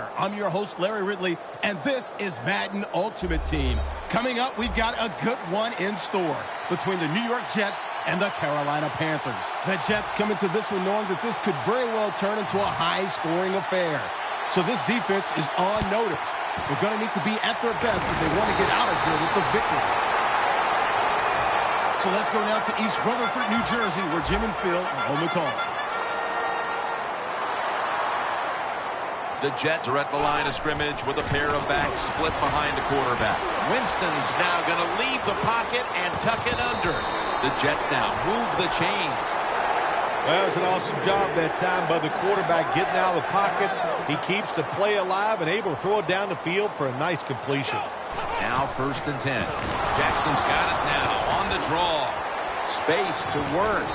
there. I'm your host, Larry Ridley, and this is Madden Ultimate Team. Coming up, we've got a good one in store between the New York Jets and the Carolina Panthers. The Jets come into this one knowing that this could very well turn into a high-scoring affair. So this defense is on notice. They're going to need to be at their best if they want to get out of here with the victory. So let's go now to East Rutherford, New Jersey, where Jim and Phil own the call. The Jets are at the line of scrimmage with a pair of backs split behind the quarterback. Winston's now going to leave the pocket and tuck it under. The Jets now move the chains. Well, it was an awesome job that time by the quarterback getting out of the pocket. He keeps the play alive and able to throw it down the field for a nice completion. Now 1st and 10. Jackson's got it now on the draw. Space to work.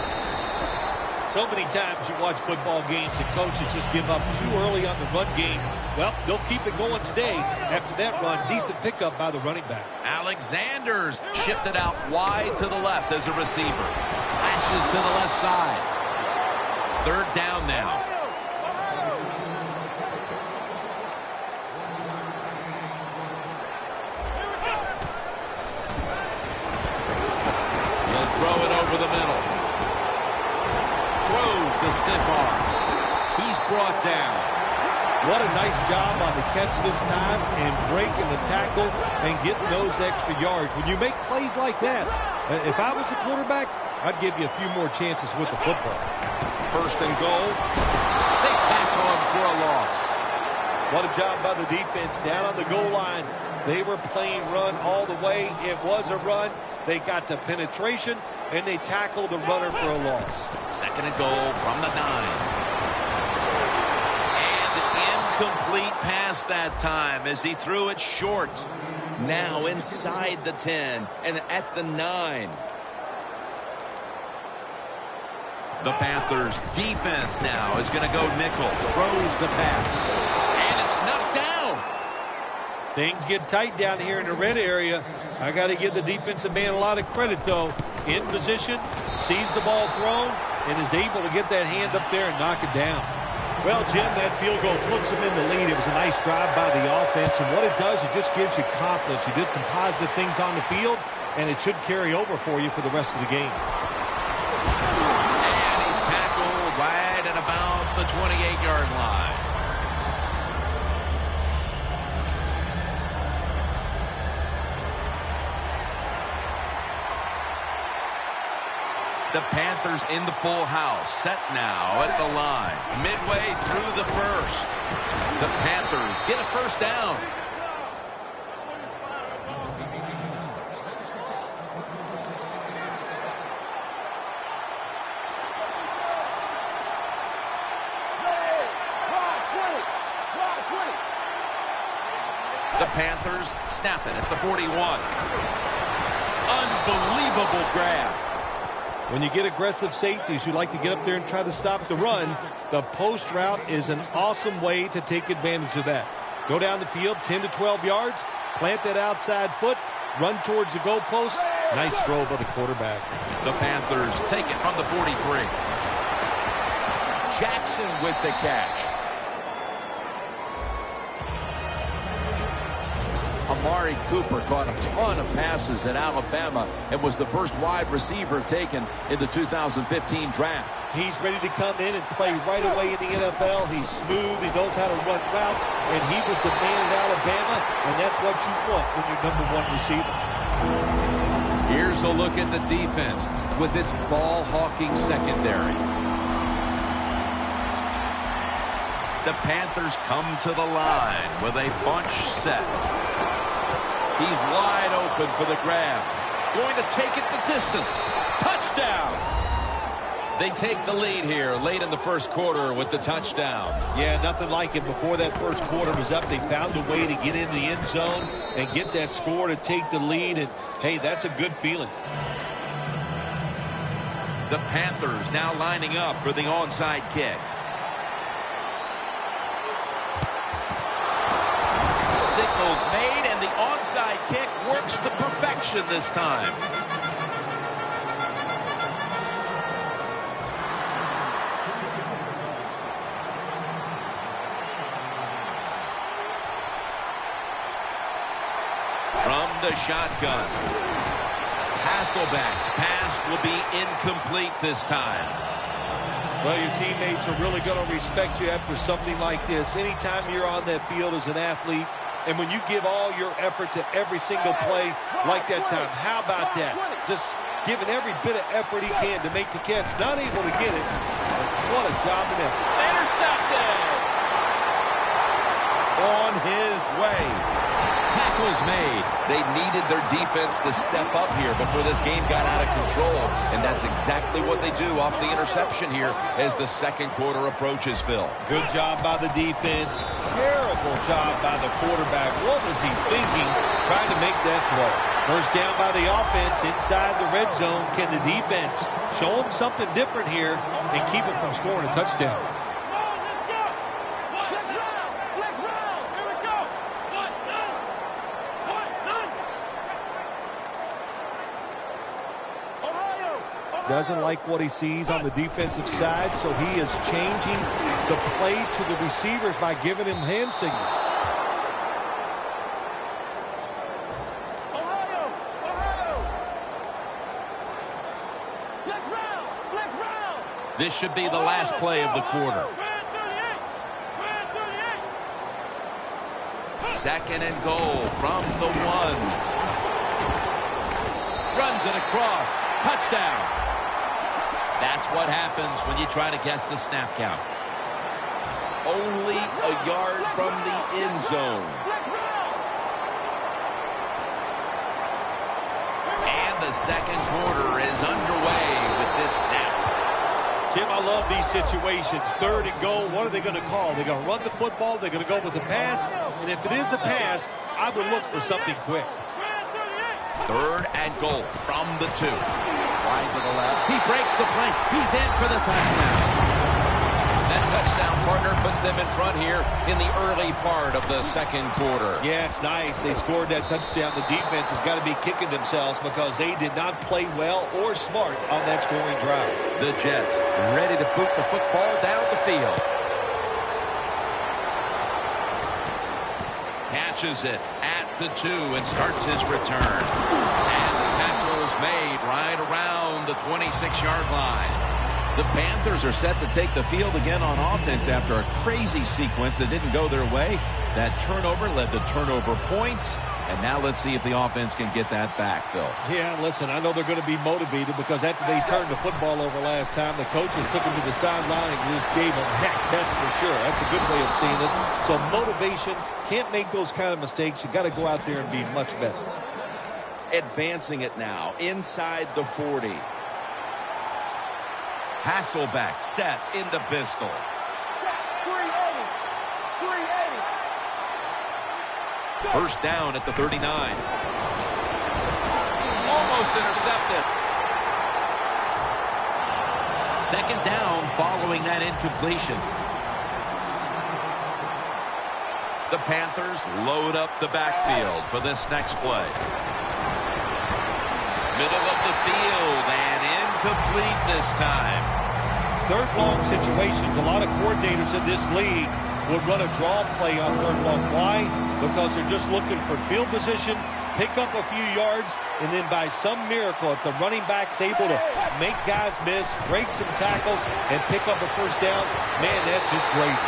So many times you watch football games and coaches just give up too early on the run game. Well, they'll keep it going today. After that run, decent pickup by the running back. Alexander's shifted out wide to the left as a receiver. Slashes to the left side. 3rd down now. He'll throw it over the middle. Throws the stiff arm. He's brought down. What a nice job on the catch this time and breaking the tackle and getting those extra yards. When you make plays like that, if I was a quarterback, I'd give you a few more chances with the football. 1st and goal. They tackle him for a loss. What a job by the defense down on the goal line. They were playing run all the way. It was a run. They got the penetration, and they tackled the runner for a loss. 2nd and goal from the 9. And incomplete pass that time as he threw it short. Now inside the 10 and at the 9. The Panthers defense now is going to go nickel. Throws the pass. And it's knocked down. Things get tight down here in the red area. I got to give the defensive man a lot of credit, though. In position, sees the ball thrown, and is able to get that hand up there and knock it down. Well, Jim, that field goal puts them in the lead. It was a nice drive by the offense, and what it does, it just gives you confidence. You did some positive things on the field, and it should carry over for you for the rest of the game. And he's tackled right at about the 28-yard line. The Panthers in the full house, set now at the line, midway through the 1st. The Panthers get a 1st down. The Panthers snap it at the 41. Unbelievable grab. When you get aggressive safeties who like to get up there and try to stop the run, the post route is an awesome way to take advantage of that. Go down the field 10 to 12 yards, plant that outside foot, run towards the goalpost. Nice throw by the quarterback. The Panthers take it from the 43. Jackson with the catch. Amari Cooper caught a ton of passes at Alabama and was the first wide receiver taken in the 2015 draft. He's ready to come in and play right away in the NFL. He's smooth. He knows how to run routes, and he was the man at Alabama, and that's what you want in your #1 receiver. Here's a look at the defense with its ball-hawking secondary. The Panthers come to the line with a bunch set. He's wide open for the grab. Going to take it the distance. Touchdown! They take the lead here late in the 1st quarter with the touchdown. Yeah, nothing like it. Before that 1st quarter was up, they found a way to get in the end zone and get that score to take the lead. And, hey, that's a good feeling. The Panthers now lining up for the onside kick. Signals made, and the onside kick works to perfection this time. the shotgun. Hasselback's pass will be incomplete this time. Well, your teammates are really going to respect you after something like this. Anytime you're on that field as an athlete, and when you give all your effort to every single play like that time, how about that? Just giving every bit of effort he can to make the catch. Not able to get it. What a job and effort. Intercepted! On his way. Tackles made. They needed their defense to step up here before this game got out of control, and that's exactly what they do off the interception here as the second quarter approaches, Phil. Good job by the defense. Terrible job by the quarterback. What was he thinking trying to make that throw? First down by the offense inside the red zone. Can the defense show them something different here and keep them from scoring a touchdown? Doesn't like what he sees on the defensive side, so he is changing the play to the receivers by giving him hand signals. This should be the last play of the quarter. Second and goal from the 1. Runs it across. Touchdown. That's what happens when you try to guess the snap count. Only a yard from the end zone. And the second quarter is underway with this snap. Jim, I love these situations. Third and goal, what are they going to call? They're going to run the football, they're going to go with a pass, and if it is a pass, I would look for something quick. Third and goal from the 2. Wide to the left. He breaks the play. He's in for the touchdown. That touchdown partner puts them in front here in the early part of the second quarter. Yeah, it's nice. They scored that touchdown. The defense has got to be kicking themselves because they did not play well or smart on that scoring drive. The Jets ready to boot the football down the field. Catches it at the 2 and starts his return. And the tackle is made right around the 26-yard line. The Panthers are set to take the field again on offense after a crazy sequence that didn't go their way. That turnover led to turnover points. And now let's see if the offense can get that back, Phil. Yeah, listen, I know they're going to be motivated because after they turned the football over last time, the coaches took them to the sideline and just gave them heck, that's for sure. That's a good way of seeing it. So motivation, can't make those kind of mistakes. You got to go out there and be much better. Advancing it now inside the 40. Hasselback set in the pistol. 380. First down at the 39. Almost intercepted. Second down following that incompletion. The Panthers load up the backfield for this next play. Middle of the field and incomplete this time. Third long situations, a lot of coordinators in this league would run a draw play on third long. Why? Because they're just looking for field position, pick up a few yards, and then by some miracle, if the running back's able to make guys miss, break some tackles, and pick up a first down, man, that's just great.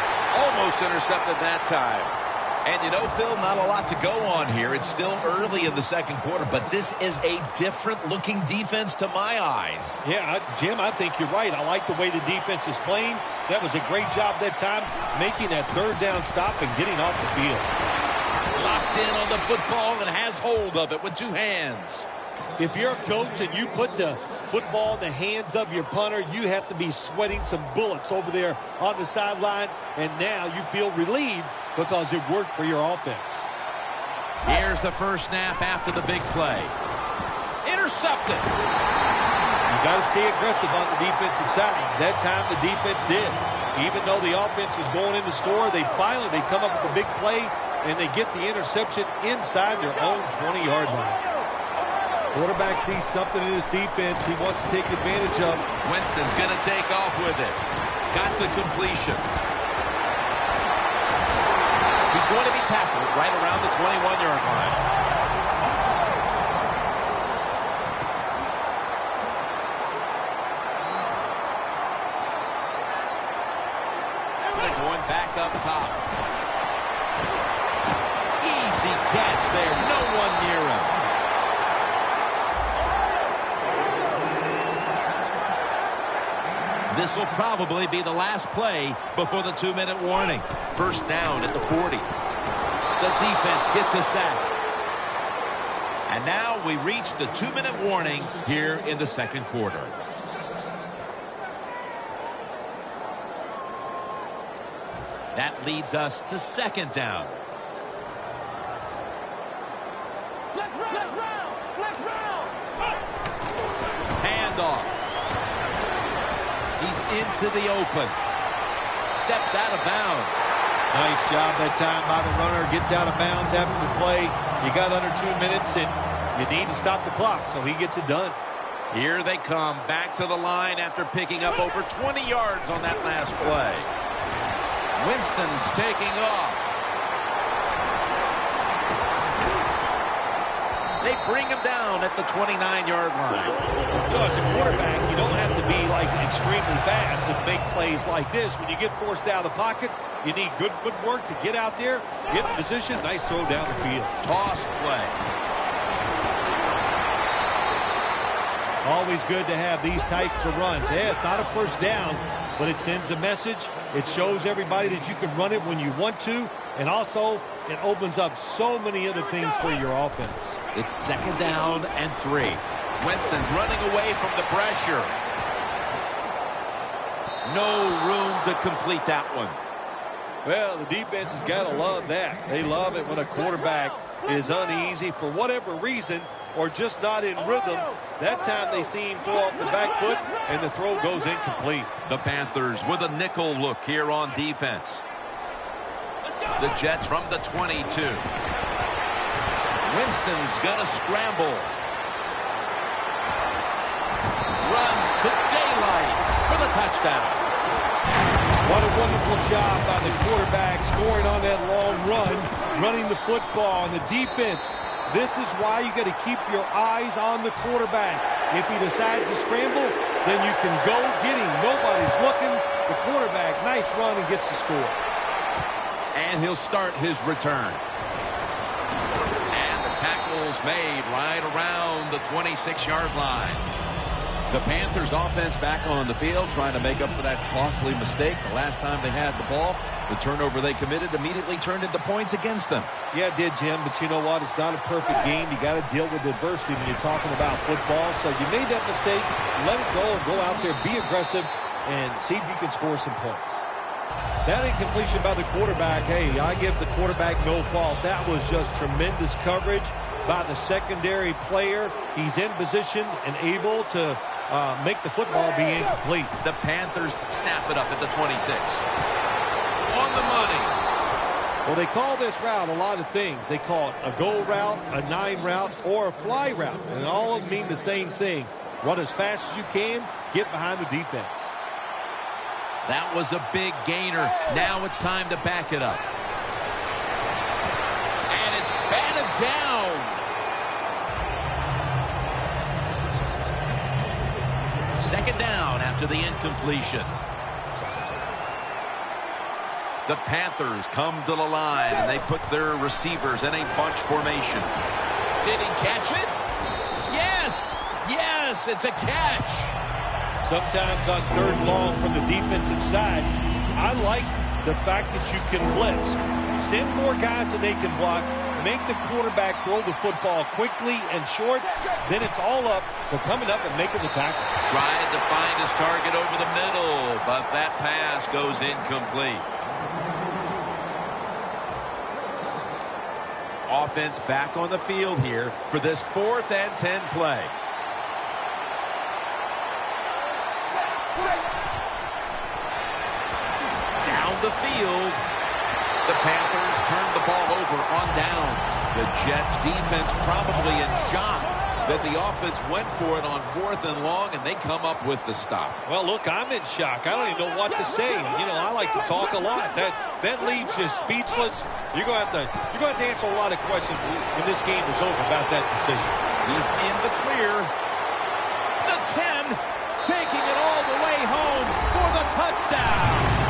Almost intercepted that time. And you know, Phil, not a lot to go on here. It's still early in the second quarter, but this is a different-looking defense to my eyes. Yeah, Jim, I think you're right. I like the way the defense is playing. That was a great job that time, making that third down stop and getting off the field. Locked in on the football and has hold of it with two hands. If you're a coach and you put the football in the hands of your punter, you have to be sweating some bullets over there on the sideline, and now you feel relieved because it worked for your offense. Here's the first snap after the big play. Intercepted. You got to stay aggressive on the defensive side. That time the defense did. Even though the offense was going in to score, they come up with a big play, and they get the interception inside their own 20-yard line. Quarterback sees something in his defense he wants to take advantage of. Winston's going to take off with it. Got the completion. He's going to be tackled right around the 21-yard line. up top. Easy catch there. No one near him. This will probably be the last play before the 2-minute warning. First down at the 40. The defense gets a sack. And now we reach the 2-minute warning here in the second quarter. That leads us to second down. Handoff. He's into the open. Steps out of bounds. Nice job that time by the runner. Gets out of bounds after the play. You got under 2 minutes, and you need to stop the clock, so he gets it done. Here they come back to the line after picking up over 20 yards on that last play. Winston's taking off. They bring him down at the 29-yard line. You know, as a quarterback, you don't have to be like extremely fast to make plays like this. When you get forced out of the pocket, you need good footwork to get out there, get in position. Nice throw down the field. Toss play. Always good to have these types of runs. Yeah, it's not a first down, but it sends a message. It shows everybody that you can run it when you want to, and also it opens up so many other things for your offense. It's second down and 3. Winston's running away from the pressure. No room to complete that one. Well, the defense has got to love that. They love it when a quarterback is uneasy for whatever reason or just not in rhythm. That time they see him throw off the back foot, and the throw goes incomplete. The Panthers with a nickel look here on defense. The Jets from the 22. Winston's going to scramble. Runs to daylight for the touchdown. What a wonderful job by the quarterback scoring on that long run, running the football. And the defense, this is why you got to keep your eyes on the quarterback. If he decides to scramble, then you can go get him. Nobody's looking. The quarterback, nice run, and gets the score. And he'll start his return. And the tackle's made right around the 26-yard line. The Panthers offense back on the field trying to make up for that costly mistake. The last time they had the ball, the turnover they committed immediately turned into points against them. Yeah, it did, Jim, but you know what? It's not a perfect game. You got to deal with adversity when you're talking about football. So you made that mistake, let it go, go out there, be aggressive, and see if you can score some points. That incompletion by the quarterback, hey, I give the quarterback no fault. That was just tremendous coverage by the secondary player. He's in position and able to make the football be incomplete. The Panthers snap it up at the 26. On the money. Well, they call this route a lot of things. They call it a go route, a 9 route, or a fly route. And all of them mean the same thing. Run as fast as you can, get behind the defense. That was a big gainer. Now it's time to back it up. And it's batted down. Second down after the incompletion. The Panthers come to the line, and they put their receivers in a bunch formation. Did he catch it? Yes! Yes, it's a catch. Sometimes on third and long from the defensive side, I like the fact that you can blitz. Send more guys than they can block. Make the quarterback throw the football quickly and short. Then it's all up for coming up and making the tackle. Tried to find his target over the middle, but that pass goes incomplete. Offense back on the field here for this 4th and 10 play. Down the field. The Panthers turn the ball over on downs. The Jets defense probably in shock that the offense went for it on 4th and long, and they come up with the stop. Well, look, I'm in shock. I don't even know what to say. You know, I like to talk a lot. That leaves you speechless. You're going to have to answer a lot of questions when this game is over about that decision. He's in the clear. The 10, taking it all the way home for the touchdown.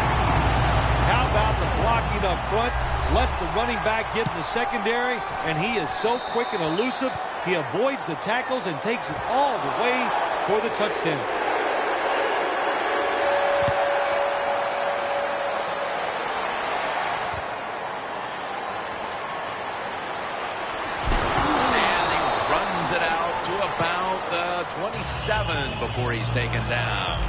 How about the blocking up front, lets the running back get in the secondary, and he is so quick and elusive. He avoids the tackles and takes it all the way for the touchdown. And he runs it out to about the 27 before he's taken down.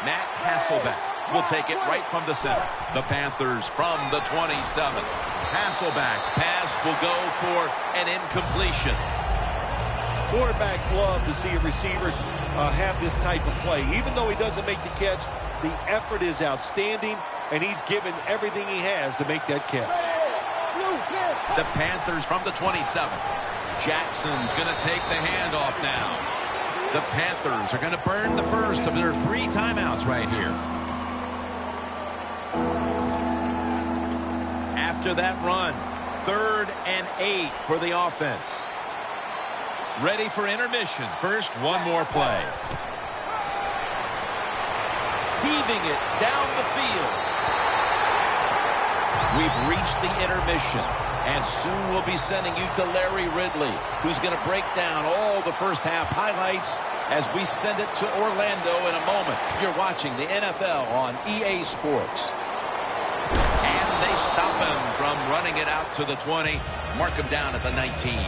Matt Hasselbeck will take it right from the center. The Panthers from the 27. Hasselbeck's pass will go for an incompletion. Quarterbacks love to see a receiver have this type of play. Even though he doesn't make the catch, the effort is outstanding, and he's given everything he has to make that catch. The Panthers from the 27. Jackson's going to take the handoff now. The Panthers are going to burn the first of their 3 timeouts right here. After that run, 3rd and 8 for the offense. Ready for intermission. First, one more play. Heaving it down the field. We've reached the intermission. And soon we'll be sending you to Larry Ridley, who's going to break down all the first half highlights as we send it to Orlando in a moment. You're watching the NFL on EA Sports. And they stop him from running it out to the 20. Mark him down at the 19.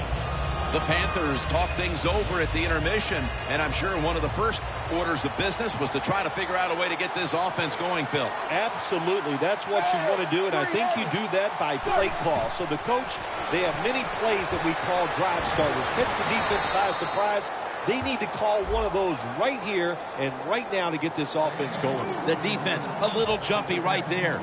The Panthers talk things over at the intermission, and I'm sure one of the first orders of business was to try to figure out a way to get this offense going, Phil. Absolutely. That's what you want to do, and I think you do that by play call. So the coach, they have many plays that we call drive starters. Catch the defense by surprise. They need to call one of those right here and right now to get this offense going. The defense, a little jumpy right there.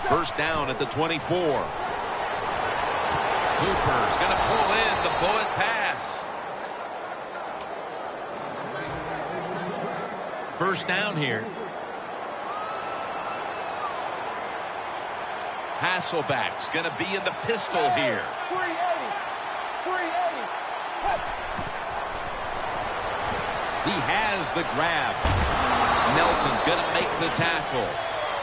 First down at the 24. Cooper's going to pull in the bullet pass. First down here. Hasselbeck's going to be in the pistol here. 380. He has the grab. Nelson's going to make the tackle.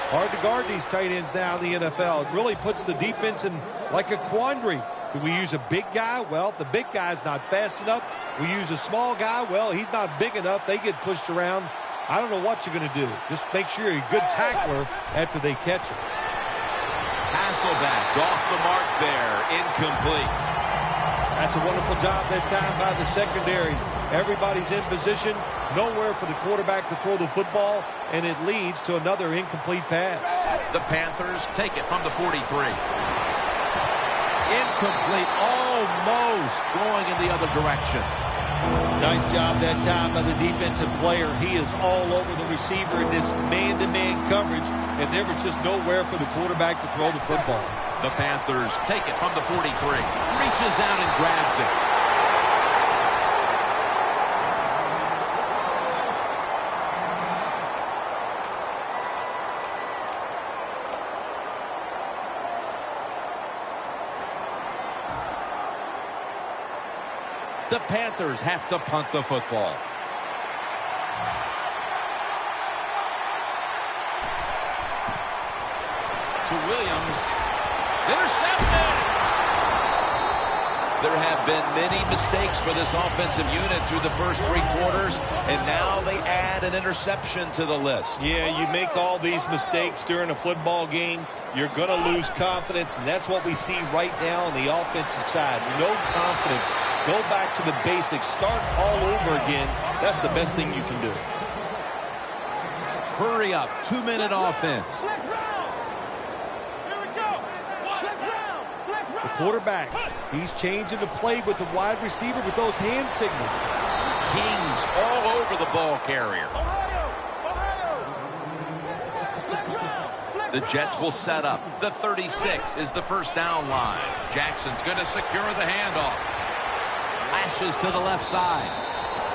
Hard to guard these tight ends now in the NFL. It really puts the defense in like a quandary. Do we use a big guy? Well, if the big guy's not fast enough. We use a small guy. Well, he's not big enough. They get pushed around. I don't know what you're going to do. Just make sure you're a good tackler after they catch him. Hasselbeck's off the mark there. Incomplete. That's a wonderful job that time by the secondary. Everybody's in position. Nowhere for the quarterback to throw the football, and it leads to another incomplete pass. The Panthers take it from the 43. Incomplete, almost going in the other direction. Nice job that time by the defensive player. He is all over the receiver in this man-to-man coverage, and there was just nowhere for the quarterback to throw the football. The Panthers take it from the 43. Reaches out and grabs it. The Panthers have to punt the football. To Williams. It's intercepted. There have been many mistakes for this offensive unit through the first 3 quarters, and now they add an interception to the list. Yeah, you make all these mistakes during a football game, you're going to lose confidence, and that's what we see right now on the offensive side. No confidence. Go back to the basics. Start all over again. That's the best thing you can do. Hurry up. 2-minute offense. The quarterback, he's changing the play with the wide receiver with those hand signals. Kings all over the ball carrier. The Jets will set up. The 36 is the first down line. Jackson's going to secure the handoff. Slashes to the left side.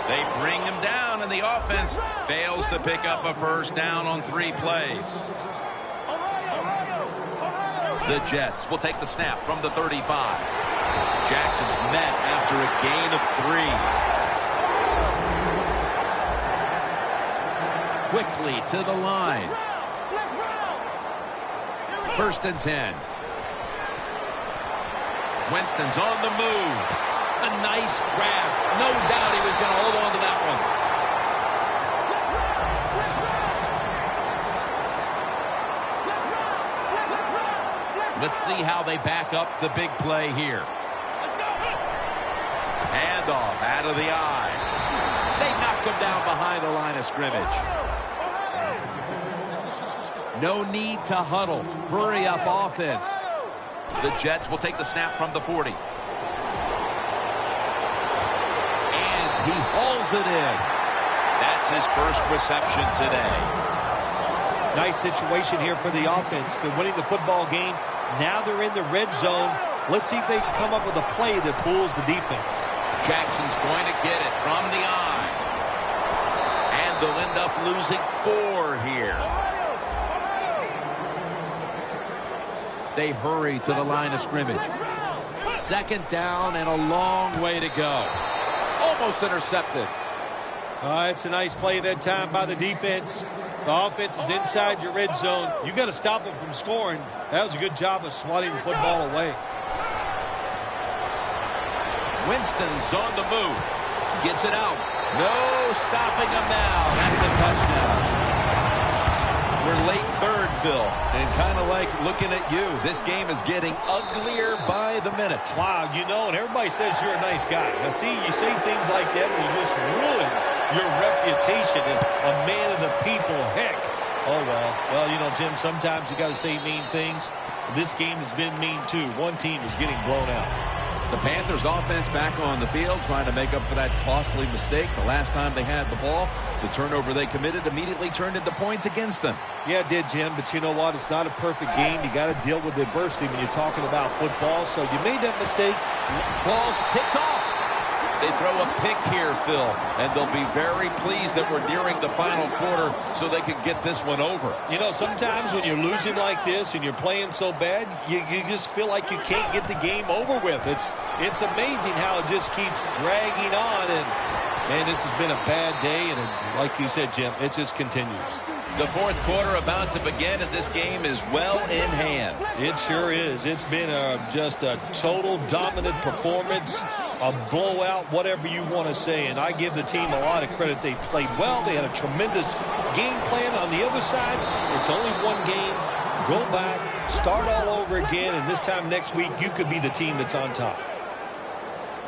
They bring him down, and the offense fails to pick up a first down on 3 plays. The Jets will take the snap from the 35. Jackson's met after a gain of 3. Quickly to the line. 1st and 10. Winston's on the move. A nice grab. No doubt he was going to hold on to that one. Let's see how they back up the big play here. Handoff out of the eye. They knock him down behind the line of scrimmage. No need to huddle. Hurry up offense. The Jets will take the snap from the 40. And he hauls it in. That's his first reception today. Nice situation here for the offense. They're winning the football game. Now they're in the red zone. Let's see if they can come up with a play that fools the defense. Jackson's going to get it from the eye. And they'll end up losing 4 here. They hurry to the line of scrimmage. 2nd down and a long way to go. Almost intercepted. It's a nice play that time by the defense. The offense is inside your red zone. You got to stop them from scoring. That was a good job of swatting the football away. Winston's on the move. Gets it out. No stopping him now. That's a touchdown. We're late 3rd, Phil, and kind of like looking at you. This game is getting uglier by the minute. Wow, you know, and everybody says you're a nice guy. Now, see, you say things like that and you just ruin your reputation as a man of the people. Heck. Oh, well, you know, Jim, sometimes you got to say mean things. This game has been mean, too. One team is getting blown out. The Panthers offense back on the field trying to make up for that costly mistake. The last time they had the ball, the turnover they committed immediately turned into points against them. Yeah, it did, Jim, but you know what? It's not a perfect game. You got to deal with adversity when you're talking about football. So you made that mistake. Ball's picked off. They throw a pick here, Phil, and they'll be very pleased that we're nearing the final quarter so they can get this one over. You know, sometimes when you're losing like this and you're playing so bad, you just feel like you can't get the game over with. It's amazing how it just keeps dragging on, and man, this has been a bad day, and like you said, Jim, it just continues. The 4th quarter about to begin, and this game is well in hand. It sure is. It's been just a total dominant performance, a blowout, whatever you want to say. And I give the team a lot of credit. They played well. They had a tremendous game plan. On the other side, it's only one game. Go back, start all over again, and this time next week, you could be the team that's on top.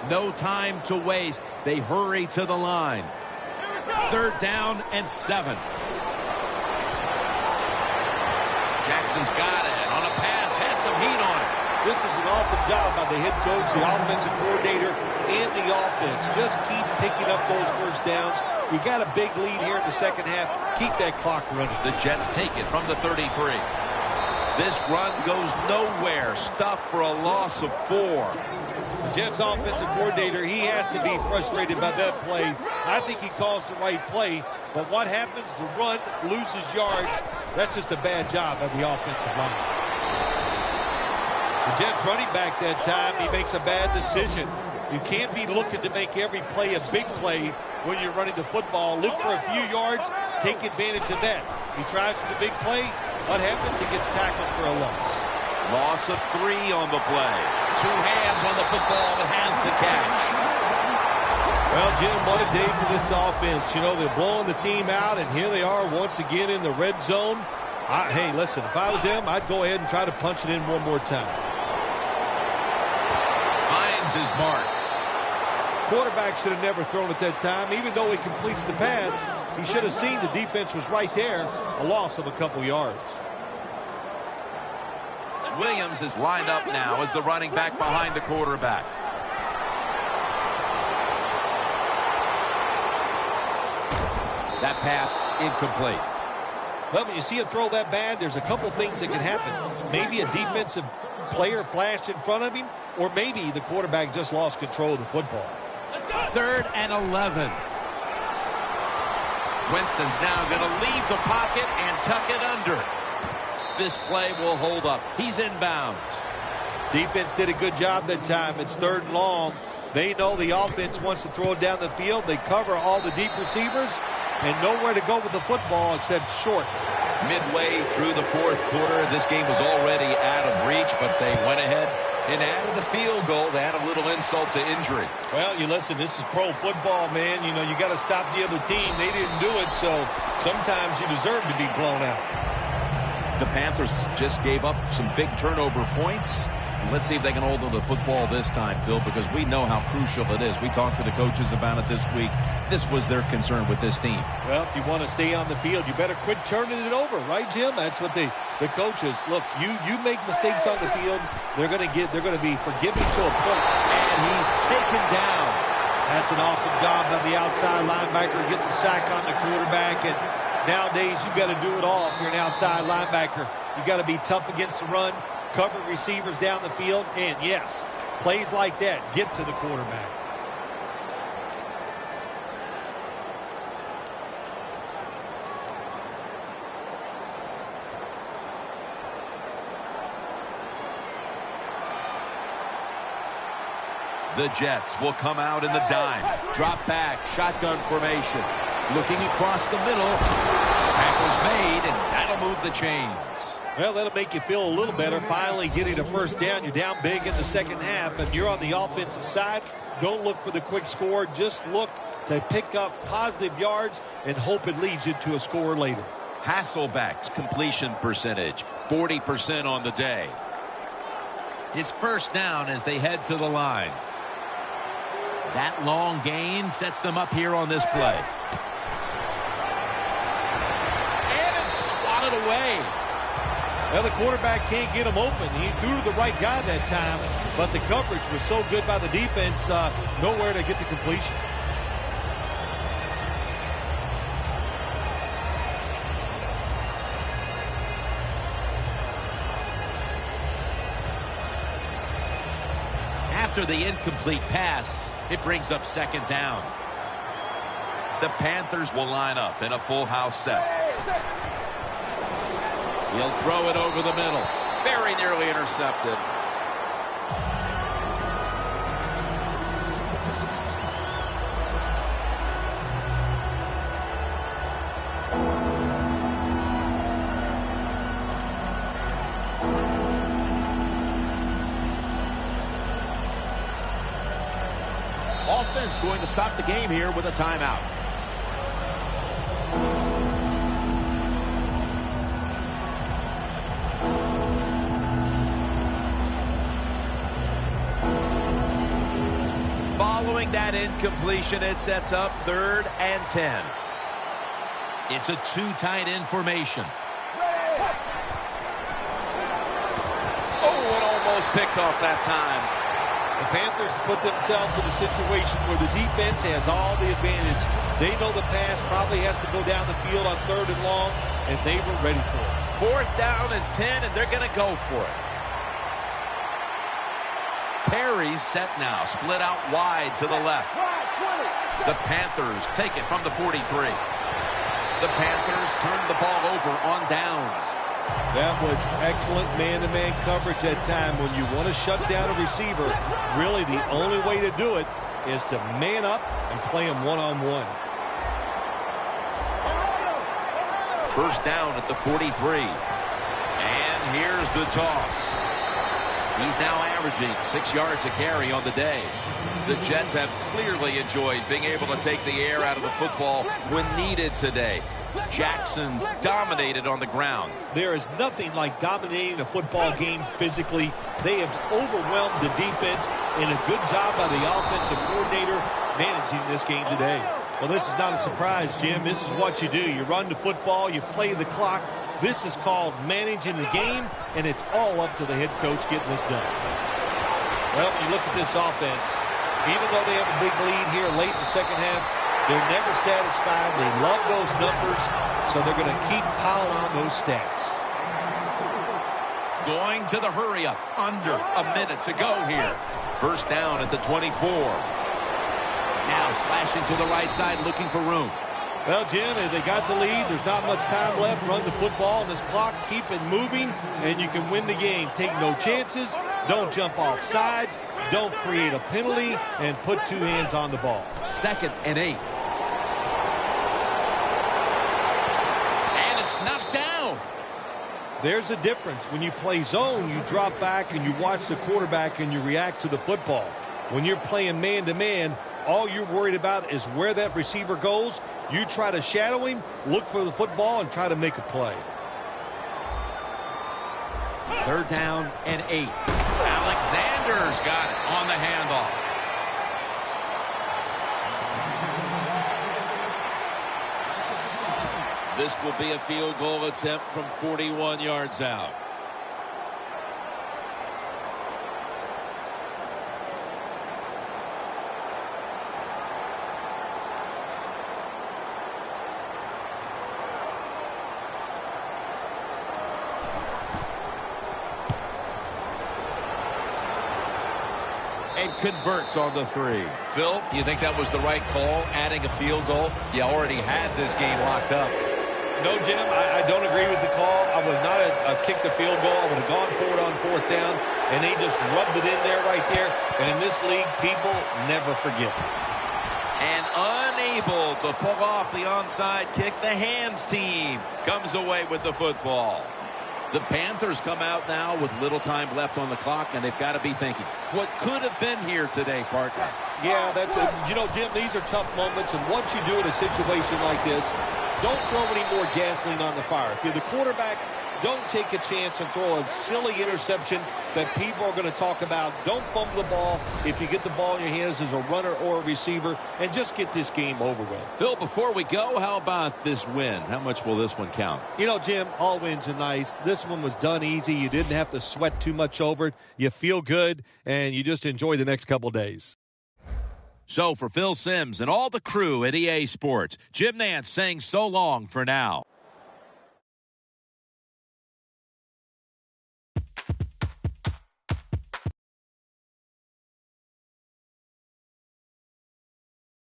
No time to waste. They hurry to the line. 3rd down and 7. Jackson's got it. On a pass, had some heat on it. This is an awesome job by the head coach, the offensive coordinator, and the offense. Just keep picking up those first downs. You got a big lead here in the 2nd half. Keep that clock running. The Jets take it from the 33. This run goes nowhere. Stopped for a loss of 4. The Jets offensive coordinator, he has to be frustrated by that play. I think he calls the right play, but what happens? The run loses yards. That's just a bad job by the offensive line. The Jets running back that time, he makes a bad decision. You can't be looking to make every play a big play when you're running the football. Look for a few yards, take advantage of that. He tries for the big play. What happens? He gets tackled for a loss. Loss of 3 on the play. 2 hands on the football that has the catch. Well, Jim, what a day for this offense. You know, they're blowing the team out, and here they are once again in the red zone. Hey, listen, if I was them, I'd go ahead and try to punch it in one more time. Finds his mark. Quarterback should have never thrown it that time. Even though he completes the pass, he should have seen the defense was right there. A loss of a couple yards. Williams is lined up now as the running back behind the quarterback. That pass incomplete. Well, when you see a throw that bad, there's a couple things that can happen. Maybe a defensive player flashed in front of him, or maybe the quarterback just lost control of the football. 3rd and 11. Winston's now going to leave the pocket and tuck it under. This play will hold up. He's inbounds. Defense did a good job that time. It's 3rd and long. They know the offense wants to throw it down the field. They cover all the deep receivers and nowhere to go with the football except short. Midway through the 4th quarter, this game was already out of reach, but they went ahead and added the field goal to add a little insult to injury. Well, you listen, this is pro football, man. You know, you got to stop the other team. They didn't do it, so sometimes you deserve to be blown out. The Panthers just gave up some big turnover points. Let's see if they can hold on to the football this time, Phil, because we know how crucial it is. We talked to the coaches about it this week. This was their concern with this team. Well, if you want to stay on the field, you better quit turning it over, right, Jim? That's what the coaches, look, you make mistakes on the field, they're going to be forgiving to a point. And he's taken down. That's an awesome job by the outside linebacker. Gets a sack on the quarterback, and nowadays you got to do it all if you're an outside linebacker. You got to be tough against the run, cover receivers down the field, and yes, plays like that get to the quarterback. The Jets will come out in the dime. Drop back, shotgun formation. Looking across the middle. Tackle's made, and that'll move the chains. Well, that'll make you feel a little better. Finally getting a first down. You're down big in the second half, and you're on the offensive side. Don't look for the quick score. Just look to pick up positive yards and hope it leads you to a score later. Hasselbeck's completion percentage, 40% on the day. It's first down as they head to the line. That long gain sets them up here on this play. And it's swatted away. Well, the quarterback can't get him open. He threw to the right guy that time, but the coverage was so good by the defense, nowhere to get the completion. After the incomplete pass, it brings up second down. The Panthers will line up in a full house set. He'll throw it over the middle. Very nearly intercepted. Offense going to stop the game here with a timeout. Following that incompletion, it sets up 3rd and 10. It's a two-tight end formation. Oh, it almost picked off that time. The Panthers put themselves in a situation where the defense has all the advantage. They know the pass probably has to go down the field on 3rd and long, and they were ready for it. 4th down and 10, and they're going to go for it. Perry's set now, split out wide to the left. The Panthers take it from the 43. The Panthers turn the ball over on downs. That was excellent man-to-man coverage that time. When you want to shut down a receiver, really the only way to do it is to man up and play him one-on-one. First down at the 43. And here's the toss. He's now averaging 6 yards a carry on the day. The Jets have clearly enjoyed being able to take the air out of the football when needed today. Jackson's dominated on the ground. There is nothing like dominating a football game physically. They have overwhelmed the defense, and a good job by the offensive coordinator managing this game today. Well, this is not a surprise, Jim. This is what you do. You run the football, you play the clock. This is called managing the game, and it's all up to the head coach getting this done. Well, when you look at this offense, even though they have a big lead here late in the second half, they're never satisfied. They love those numbers, so they're going to keep piling on those stats. Going to the hurry-up. Under a minute to go here. First down at the 24. Now slashing to the right side, looking for room. Well, Jim, they got the lead. There's not much time left. Run the football on this clock. Keep it moving, and you can win the game. Take no chances. Don't jump off sides. Don't create a penalty, and put two hands on the ball. 2nd and 8. And it's knocked down. There's a difference. When you play zone, you drop back and you watch the quarterback and you react to the football. When you're playing man-to-man, all you're worried about is where that receiver goes. You try to shadow him, look for the football, and try to make a play. 3rd down and 8. Alexander's got it on the handoff. This will be a field goal attempt from 41 yards out. And converts on the 3. Phil, do you think that was the right call, adding a field goal? You already had this game locked up. No, Jim, I don't agree with the call. I would not have kicked the field goal. I would have gone for it on 4th down, and they just rubbed it in there right there. And in this league, people never forget. And unable to pull off the onside kick, the hands team comes away with the football. The Panthers come out now with little time left on the clock, and they've got to be thinking, what could have been here today, partner? Yeah, that's it. You know, Jim, these are tough moments, and once you do in a situation like this, don't throw any more gasoline on the fire. If you're the quarterback, don't take a chance and throw a silly interception that people are going to talk about. Don't fumble the ball if you get the ball in your hands as a runner or a receiver, and just get this game over with. Phil, before we go, how about this win? How much will this one count? You know, Jim, all wins are nice. This one was done easy. You didn't have to sweat too much over it. You feel good, and you just enjoy the next couple days. So for Phil Simms and all the crew at EA Sports, Jim Nantz saying so long for now.